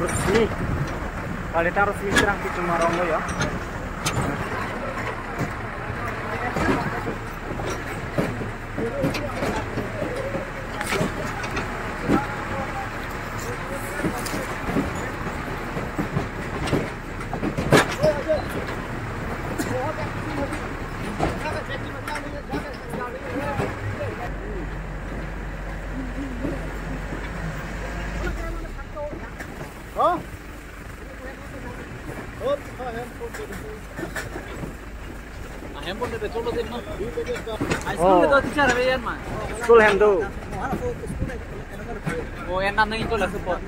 resmi. Kualitas resmi serang di Cemarongo ya. School hem tu. Oh, enak nih itu lah support.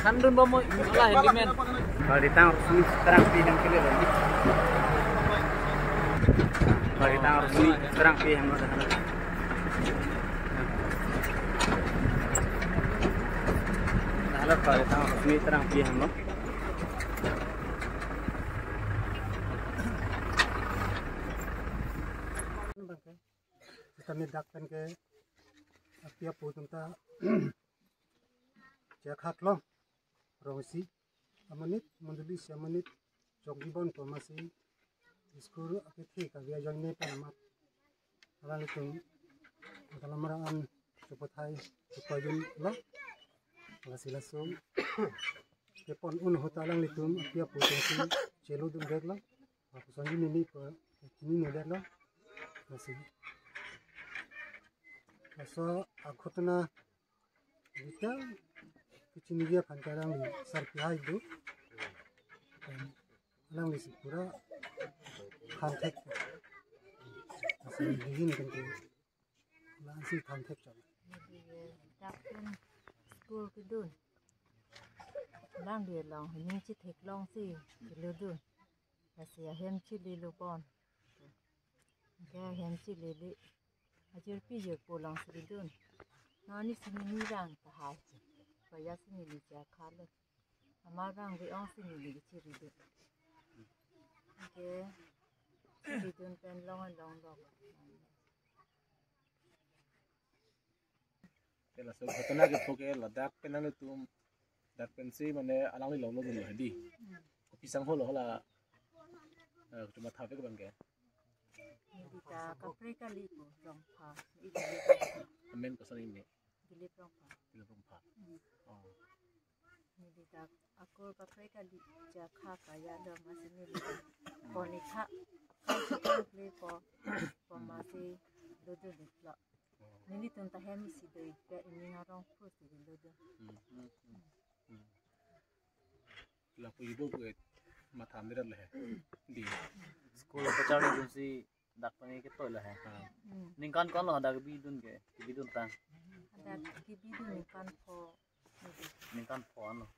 Kan dun bomo lah handyman. Kalau ditang resmi serang pihang kiri lagi. Kalau ditang resmi serang pihang mana? Nah, kalau ditang resmi serang pihang mana? kami dakkan ke apia putung ta jak hatlong rongsi amanit mundulis amanit jogibon to masi skuru akethi ka via joine panamat ala litung dalam maraan cepat supayun la lasilasuം kepon un hotalang litum apia putung si celo dum degla aku sanji nini pa ini nedela masih Asa akutna kita kecinigia pancarang di sarpihai itu, alang di sipura kantek, asa begini kan tu, langsung kantek jadi. Dakkan school kedun, lang dia long, ini citek long si, diludun, asa hem cili lupon, kaya hem cili Ajar pijak pulang sedun, nani sini nirang tahai, kaya sini licak kalah, amarang beong sini licik sedun, oke, sedun pen long. Kalau sebetulnya kita pakai ladak penan itu, dak pensi mana alang li long dulu hadi, pisang holo lah, cuma thafik bangke. Kita kapreka lipo rongpa, Amen kesan ini. gilip rongpa. Oh. Kita aku kapreka licak kaya dah masih milik konika, aku lipo, masih dodo diplak. Ini tentang hemi sih deh, ini ngarong pun sih dodo. Lalu ibu buat mata ambil lah di Sekolah pecah ni si dak pangai kita lah. Ningkan kan lah ada bidun tang. Ada bidun ningkan po. Ningkan po ano.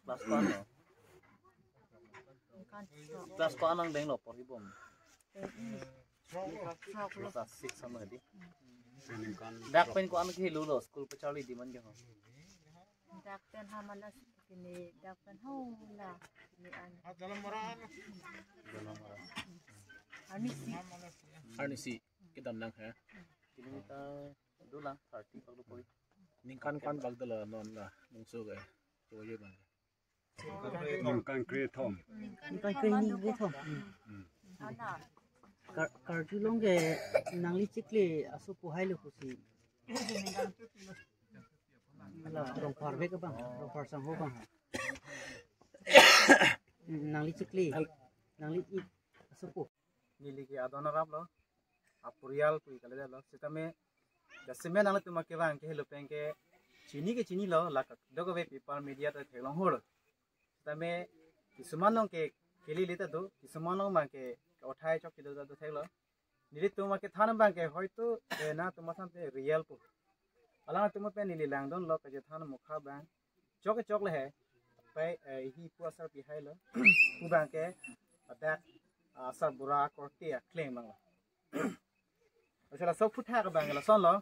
Kelas ko ano. Kelas ko anang deng lo por ibom. Kelas 6 sama di. Dak pen ko ano kihilo lo school pecah di man gitu. Dak pen hamalas kini dak pen hula kini an. dalam marah. Arnisi kita menang ya. Kilometer dulang 30 kalau poi. Ningkan kan bagdala non lah mungsu ke. Coba bang. Ningkan kreatom. Ningkan kreatom. Ada. Karjulong ke nangli cikle asu puhai lu kusi. Alah dong parve ke bang, dong parsang ho bang. Nangli cikle, nangli ik asu puh. Nili ke adona rap lo, apurial pui kalau dah lo, setame, dasme nang tu makai bang ke hello peng ke cini lo, lakak dogo be people media tu thelong hor, setame kisumanong ke keli lita tu, kisumanong bang ke othai chok kido tu thelo, nili tu makai thanam bang ke hoi tu, na tu masam te real pu, alang tu makai nili langdon lo kerja thanam mukha bang, chok le hai, pai hi puasar pihai lo, pu bang ke, ada asal burak korti ya klaim bang. Masalah sok putih ke bang, son lo,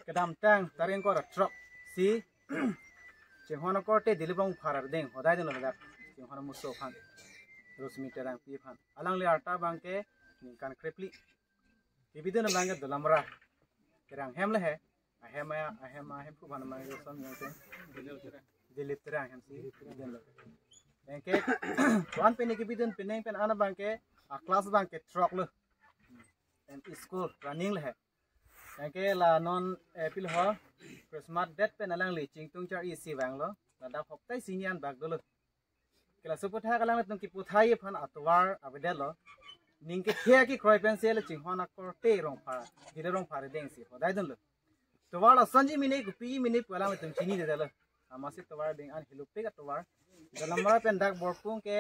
kedam tang taring kor truck si, cenghono korti dilibang farar deng, hodai deng lo dak, cenghono musuh fan, terus meter yang pi fan. Alang le arta bang ke, ningkan krepli, kibidun bangke dalamra terang hem le he ahem ku ban ma som yang te dilip terang hem si kibidun lo bangke wan pene kibidun peneng pen ana bangke a class bangke truck lo and school running le he bangke la non pil ho Christmas date pen alang li chingtung char i si wang lo la da hop tai sinian bag do lo kila suputha kalang tung ki puthai phan atwar abedelo ningke thea ki kroi pencil chinghona korte rong pha dire rong pha re deng si hodai dun lo towala sanji mine ku pi mine pala me tum chini de dalo amasi towar ding an hilupe ka towar dalamra pen dak borpung ke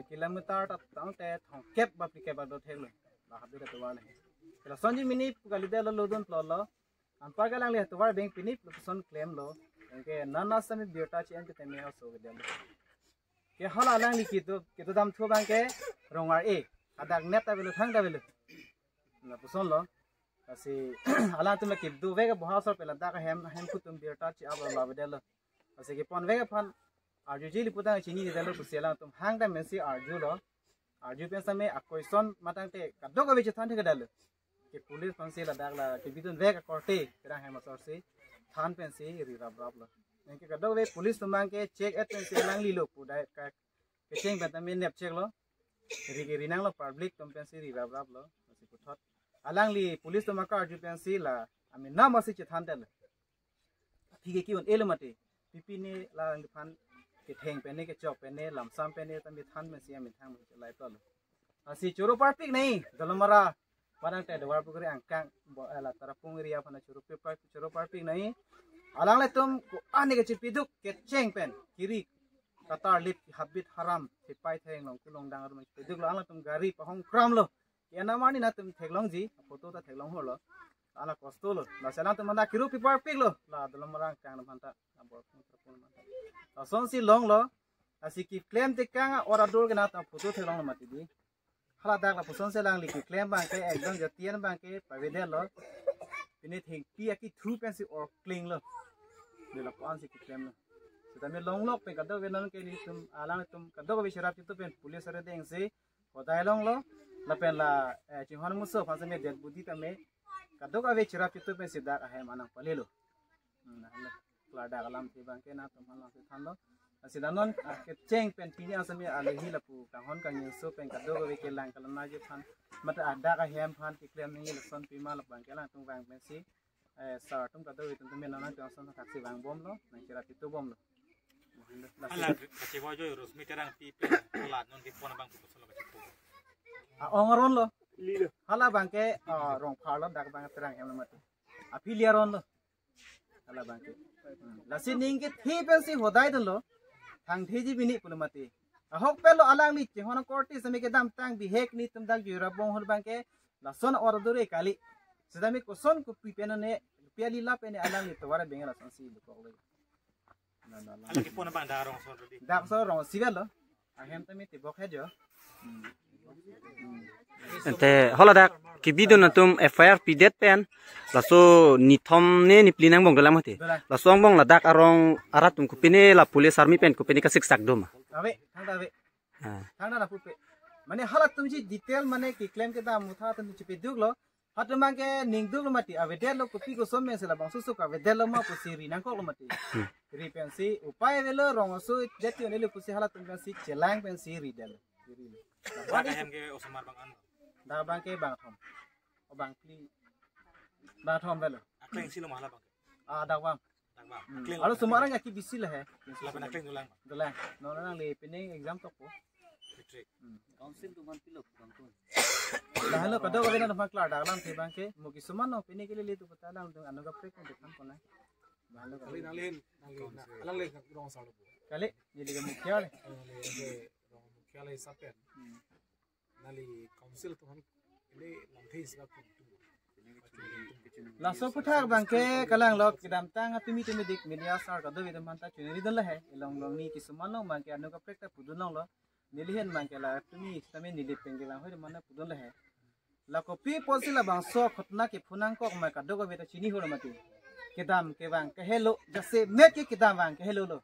kilometer ta tang te thong kep ba pi ke ba do thelo la habi de towar le kila sanji mine gali de lo dun plo lo ampar kalang le towar ding pinip son claim lo ke nana sami biota chen te me so de lo ke hala lang li kitu dam thu bang ke rongar e adak net ta belu thang da belu na puson lo asi ala tum ke du vega boha so pela da ka hem ku tum biota chi aba la bedel asi ke pon vega phan arju ji li puta chini de lo pusela tum hang da mensi arju pen same akoison matang te kaddo ko beche than ke dal ke police phan se la dak la ke bidun vega korte kera hem sor se than pen se ri rab rab lo nengke kaddo ve police tumang ke check at pen se lang li lo pudai ka ke cheng ba tamen nep check lo ri rinang lo public tum pen se ri rab rab lo asi puthot alang li police tumang ka arju pen se la ami na masi che than del thige ki on elemate pipi ne la ng phan ke theng pen ne ke chok pen ne lam sam pen ne tam than me se ami thang me lai to lo asi choro parpik nei dalamara parang te dawar pugri angkang bo ala tarapung ria phana choro parpik nei alang le tum ko ani ke chipiduk ke cheng pen kiri katar lip habit haram sipai theng long kulong dang rum piduk lo ala tum gari pahong kram lo yana mani na tum theglong ji photo ta theglong ho lo ala kosto lo la sala tum na kiru pi parpik lo la dalam marang kang phanta abor pun manta son si long lo asi ki claim te kang ora dor ke na ta photo theglong lo mati di hala dak la puson se lang li ki claim bang ke ekdom jatian bang ke pavede lo ini thing pi aki thu pen si or cling lo de la pan si ki claim lo kita me long lok pe kaddo ve non ke ni tum alang tum kaddo ko bisharap tu pen police are deng se hodai long lo la pen la chihon muso phan se me dead budi ta me kaddo ka ve chirap tu pen si dak ahe manang pale lo na lo kla da alam ti bang ke na tum halang se than lo asidanon ke cheng pen pini asame alehi la pu ka hon ka nyu so pen kaddo ko ve ke lang kala na je phan mata ada ka hem phan ti claim ni le son pi ma la bang ke lang tum bang pen si sar tum kaddo ve tum me na na son ta si bang bom lo na chirap tu bom lo ala kace wa jo rosmi terang pi pe ala non ke pon bang pu solo bace pu ongaron lo hala bang ke rong phar lo dak bang terang hem lo mati afiliaron lo hala bang ke la si ning ke thi pen si hodai dun lo thang thi ji bini pul mati hok pe lo alang ni chehona korti sami ke dam tang bi hek ni tum dak jura bong hol bang ke la son or dure kali sedami ko son ku pi pen ne piali la pen alang ni to wara bengela son si lo ko lo ala ke pon bang darong son di dak so rong sigal lo ahem tami ti bok hejo ente holadak kibidon natum FIR pidet pen laso nithom ne niplinang bong dalam hati laso bong ladak arong aratum kupine la police army pen kupine ka siksak doma awe thang da pupe mane halat tum ji detail mane ki claim ke da mutha tum chi pe dug lo hatu mang ke ning dug lo mati ave del lo kupi ko somme se la bang susu ka ave del lo ma pusiri nang ko lo mati ri pen si upai velo rong so jeti ne lo pusi halat tum si chelang pen si ri del Bang hem ke osmar bang an da bang ke bang thom o bang kli bang thom velo akling silo mahala bang da bang akling alo sumarang ya ki bisil he la ben akling dulang dolang no nang le pening exam to ko matric council tu man pilok bangkun la halo kado ko bena na klar da lam the bang ke mo ki suman no peni ke le tu pata lang tu anu ga prek ko dekan ko na halo ka nalin alang le rong sa lo kali jadi ke mukhya le rong kala isapen nali council to han ile langthei sa pu la so puthak bang ke kalang lok kidam tang tumi dik media sar ka do vidam manta chuneri dal he long long ni ki suman no bang ke anu ga prek ta pudun long lo nilihen bang ke la tumi tame nilip pengelang hoi mana pudun le he la kopi posila bang so khotna ke phunang ko ma ka do ga beta chini hor mati kidam ke bang ke hello jase me ke kidam bang ke hello lo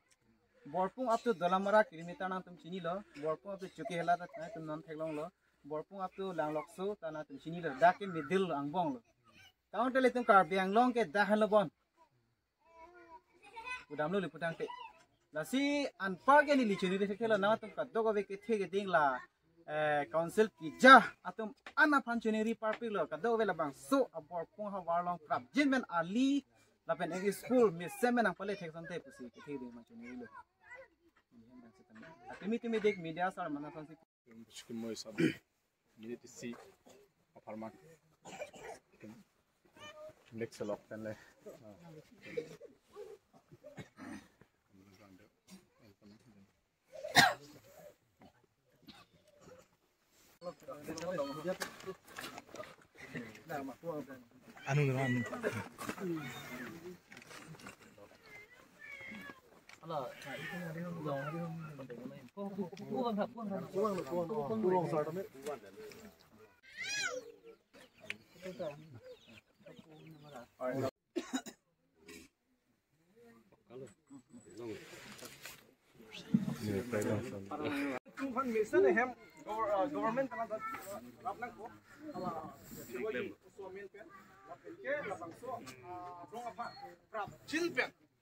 borpung up to dalamara kilometer na tum chini lo borpung up to chuki hela ta tum non theglong lo borpung up tu lang lokso tanah tu sini lo dak ke middle angbong lo tahu tele tu kar biang long ke dah lo bon udam lo liputang te la si anpar ke ni lichuni de khela na tu ka dogo ve ke the ke ding la council ki ja atum ana panchuneri parpik lo ka dogo ve la bang so borpung ha war long prap jinmen ali la pen egi school mi semen ang pale thek sante pusi ke the ding manchuneri lo timi dek media sar mana sansi Mungkin mau isap ini tisi apartemen next selok kan le anu geran Ala, government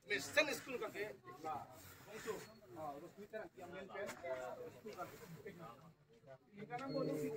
Mission school kan ke lah, bangsu, resmi terang tiang pen, school kan ke. Ini kan aku ni.